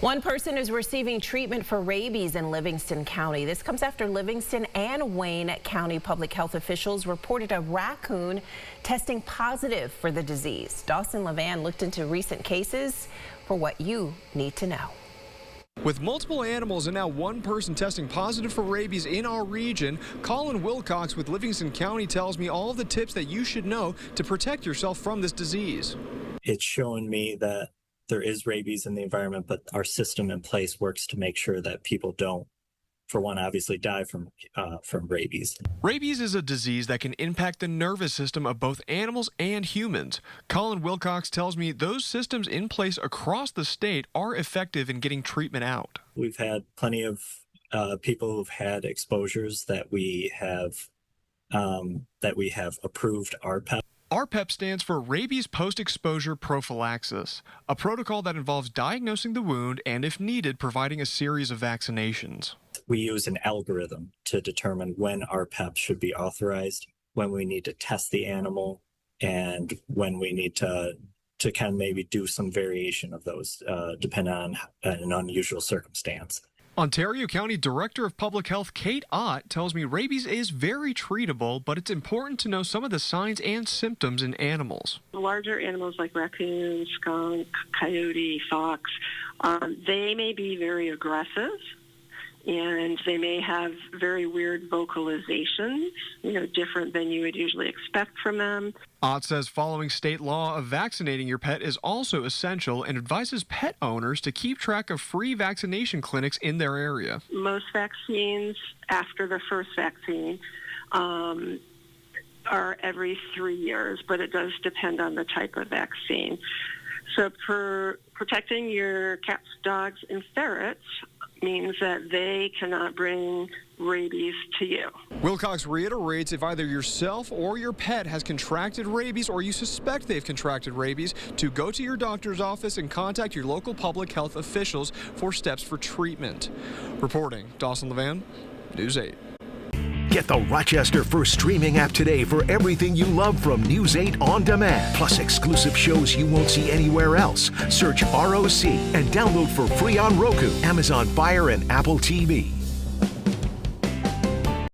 One person is receiving treatment for rabies in Livingston County. This comes after Livingston and Wayne County public health officials reported a raccoon testing positive for the disease. Dawson Levan looked into recent cases for what you need to know. With multiple animals and now one person testing positive for rabies in our region, Colin Wilcox with Livingston County tells me all of the tips that you should know to protect yourself from this disease. It's showing me that there is rabies in the environment, but our system in place works to make sure that people don't, for one, obviously die from rabies. Rabies is a disease that can impact the nervous system of both animals and humans. Colin Wilcox tells me those systems in place across the state are effective in getting treatment out. We've had plenty of people who've had exposures that we have approved RPEP. RPEP stands for Rabies Post-Exposure Prophylaxis, a protocol that involves diagnosing the wound and, if needed, providing a series of vaccinations. We use an algorithm to determine when RPEP should be authorized, when we need to test the animal, and when we need to kind of maybe do some variation of those, depending on an unusual circumstance. Ontario County Director of Public Health Kate Ott tells me rabies is very treatable, but it's important to know some of the signs and symptoms in animals. Larger animals like raccoon, skunk, coyote, fox, they may be very aggressive, and they may have very weird vocalizations, different than you would usually expect from them. Ott says following state law of vaccinating your pet is also essential and advises pet owners to keep track of free vaccination clinics in their area. Most vaccines after the first vaccine are every 3 years, but it does depend on the type of vaccine. So for protecting your cats, dogs, and ferrets means that they cannot bring rabies to you. Wilcox reiterates if either yourself or your pet has contracted rabies or you suspect they've contracted rabies, to go to your doctor's office and contact your local public health officials for steps for treatment. Reporting, Dawson Levan, News 8. Get the Rochester First streaming app today for everything you love from News 8 on demand. Plus exclusive shows you won't see anywhere else. Search ROC and download for free on Roku, Amazon Fire, and Apple TV.